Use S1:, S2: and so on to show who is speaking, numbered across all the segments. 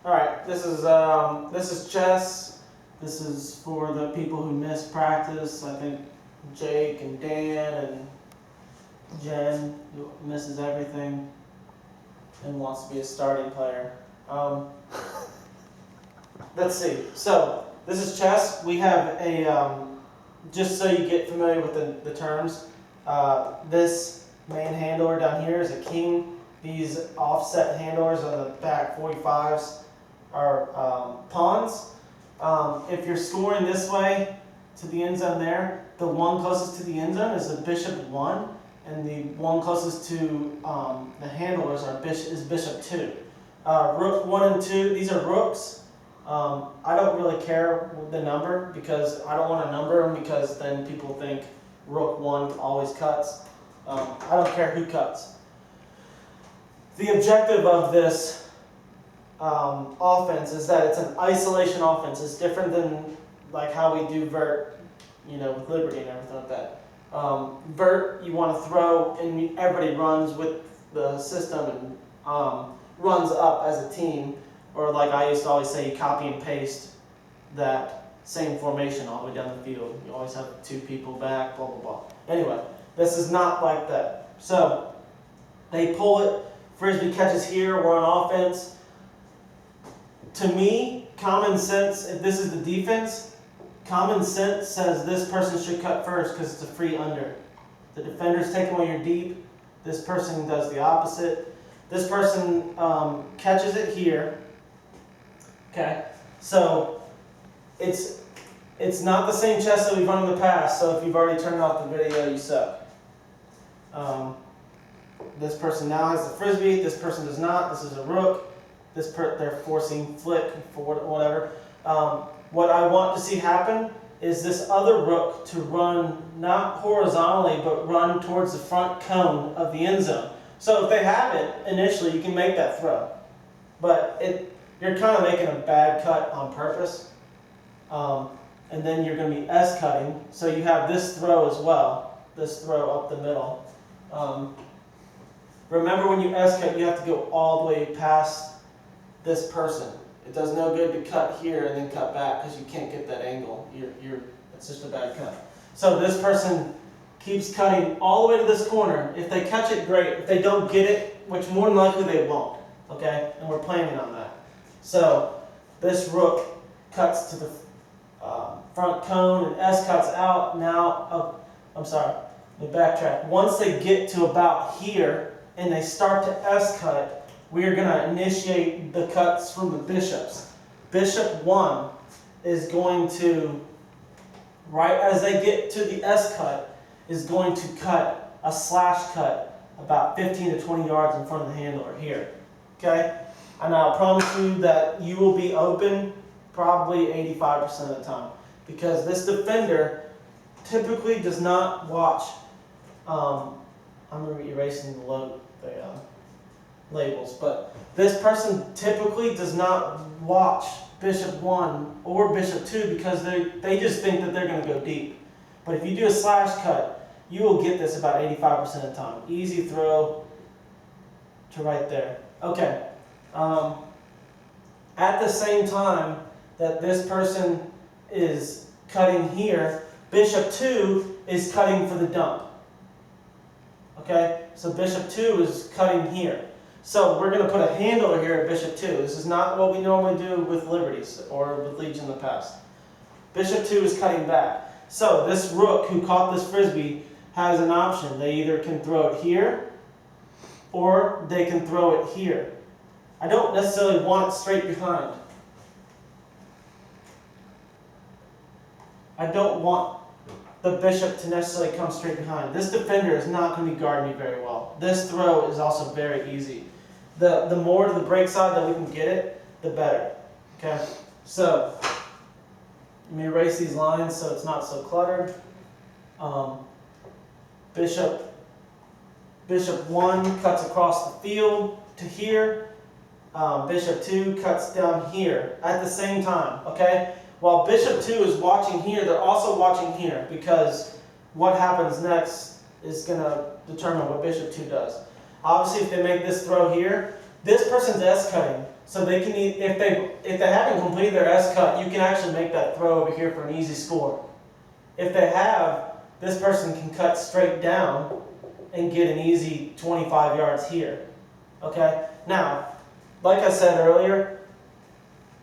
S1: All right, this is chess. This is for the people who miss practice. I think Jake and Dan and Jen, who misses everything and wants to be a starting player. Let's see. So this is chess. We have a just so you get familiar with the terms. This main handler down here is a king. These offset handlers on the back 45s are pawns. If you're scoring this way to the end zone there, the one closest to the end zone is the bishop 1, and the one closest to the handlers is bishop 2. Rook 1 and 2, these are rooks. I don't really care the number because I don't want to number them because then people think rook 1 always cuts. I don't care who cuts. The objective of this offense is that it's an isolation offense. It's different than like how we do vert, with Liberty and everything like that. Vert, you want to throw, and everybody runs with the system and runs up as a team. Or like I used to always say, you copy and paste that same formation all the way down the field. You always have 2 people back, blah, blah, blah. Anyway, this is not like that. So they pull it. Frisbee catches here. We're on offense. To me, common sense, if this is the defense, common sense says this person should cut first because it's a free under. The defender's taking when you're deep. This person does the opposite. This person catches it here. Okay, so it's not the same chess that we've run in the past. So if you've already turned off the video, you suck. This person now has the frisbee. This person does not. This is a rook. They're forcing flick for whatever. What I want to see happen is this other rook to run not horizontally, but run towards the front cone of the end zone. So if they have it initially, you can make that throw, but you're kind of making a bad cut on purpose. And then you're going to be S-cutting, so you have this throw as well, this throw up the middle. Remember when you S-cut, you have to go all the way past this person. It does no good to cut here and then cut back because you can't get that angle. It's just a bad cut. So this person keeps cutting all the way to this corner. If they catch it, great. If they don't get it, which more than likely they won't, okay? And we're planning on that. So this rook cuts to the front cone and S cuts out. Now, let me backtrack. Once they get to about here and they start to S cut, we are going to initiate the cuts from the bishops. Bishop 1 is going to, right as they get to the S cut, is going to cut a slash cut about 15 to 20 yards in front of the handler here. Okay? And I'll promise you that you will be open probably 85% of the time. Because this defender typically does not watch, I'm going to be erasing the labels, but this person typically does not watch bishop 1 or bishop 2 because they just think that they're going to go deep. But if you do a slash cut, you will get this about 85% of the time. Easy throw to right there. Okay. At the same time that this person is cutting here, bishop 2 is cutting for the dump. Okay, so bishop 2 is cutting here. So we're going to put a handler here at bishop 2. This is not what we normally do with Liberties or with Legion in the past. Bishop 2 is cutting back. So this rook who caught this frisbee has an option. They either can throw it here or they can throw it here. I don't necessarily want it straight behind. I don't want the bishop to necessarily come straight behind. This defender is not going to be guarding me very well. This throw is also very easy. The more to the break side that we can get it, the better. Okay, so let me erase these lines so it's not so cluttered. Bishop 1 cuts across the field to here. Bishop 2 cuts down here at the same time, okay? While bishop 2 is watching here, they're also watching here because what happens next is going to determine what bishop 2 does. Obviously, if they make this throw here, this person's S cutting, so they can if they haven't completed their S cut, you can actually make that throw over here for an easy score. If they have, this person can cut straight down and get an easy 25 yards here. Okay? Now, like I said earlier,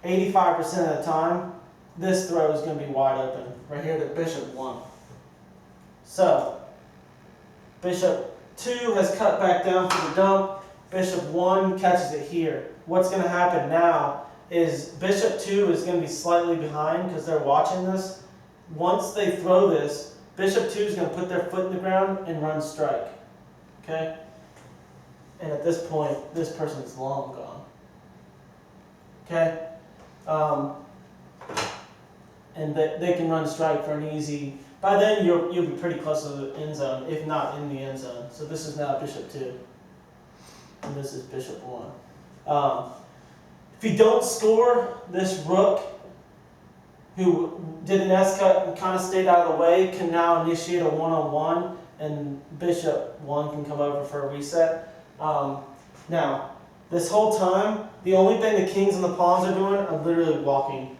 S1: 85% of the time, this throw is going to be wide open. Right here, the bishop 1. So, bishop 2 has cut back down for the dump. Bishop 1 catches it here. What's going to happen now is bishop 2 is going to be slightly behind because they're watching this. Once they throw this, bishop 2 is going to put their foot in the ground and run strike. Okay? And at this point, this person's long gone. Okay? And they can run strike for an easy. By then, you'll be pretty close to the end zone, if not in the end zone. So this is now bishop 2. And this is bishop 1. If you don't score, this rook, who did an S cut and kind of stayed out of the way, can now initiate a one-on-one, and bishop 1 can come over for a reset. Now, this whole time, the only thing the kings and the pawns are doing are literally walking.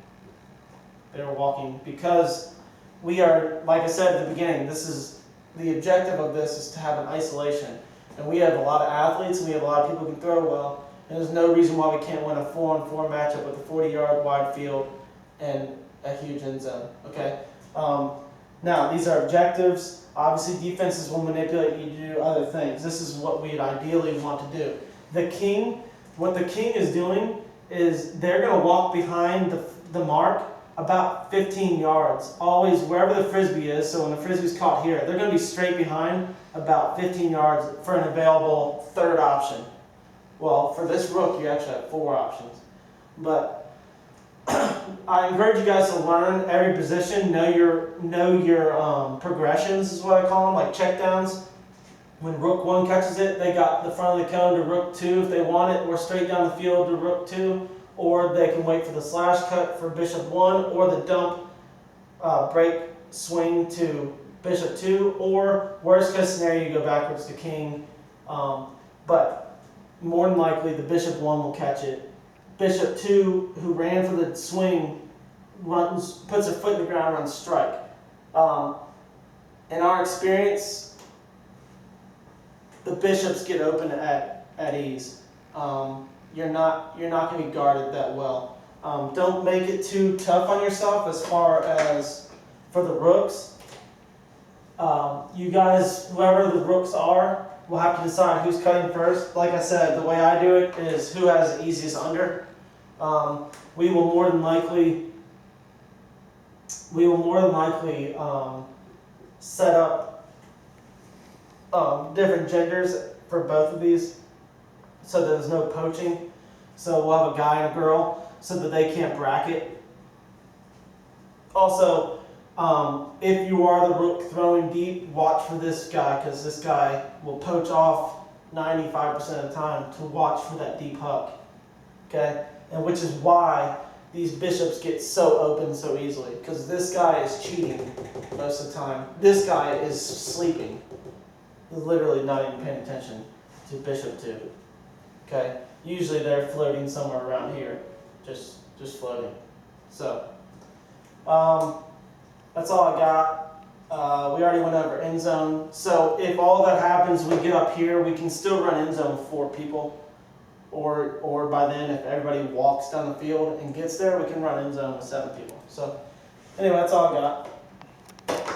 S1: They're walking because we are, like I said at the beginning, this is the objective of this is to have an isolation. And we have a lot of athletes and we have a lot of people who can throw well. And there's no reason why we can't win a 4-on-4 matchup with a 40-yard wide field and a huge end zone. Okay? Now, these are objectives. Obviously, defenses will manipulate you to do other things. This is what we'd ideally want to do. The king, what the king is doing is they're going to walk behind the mark about 15 yards, always wherever the frisbee is. So when the frisbee's caught here, they're going to be straight behind about 15 yards for an available third option. Well, for this rook, you actually have 4 options. But I encourage you guys to learn every position, know your progressions is what I call them, like checkdowns. When rook 1 catches it, they got the front of the cone to rook 2 if they want it, or straight down the field to rook 2. Or they can wait for the slash cut for bishop 1, or the dump break swing to bishop 2, or worst case scenario, you go backwards to king. But more than likely, the bishop 1 will catch it. Bishop 2, who ran for the swing, puts her foot in the ground, runs strike. In our experience, the bishops get open at ease. You're not going to be guarded that well. Don't make it too tough on yourself as far as for the rooks. You guys, whoever the rooks are, will have to decide who's cutting first. Like I said, the way I do it is who has the easiest under. We will more than likely set up different genders for both of these, so that there's no poaching. So we'll have a guy and a girl so that they can't bracket. Also, if you are the rook throwing deep, watch for this guy, because this guy will poach off 95% of the time to watch for that deep huck. Okay? And which is why these bishops get so open so easily, because this guy is cheating most of the time. This guy is sleeping. He's literally not even paying attention to bishop 2. Okay? Usually they're floating somewhere around here, just floating. So, that's all I got. We already went over end zone. So if all that happens, we get up here, we can still run end zone with 4 people. Or by then, if everybody walks down the field and gets there, we can run end zone with 7 people. So anyway, that's all I got.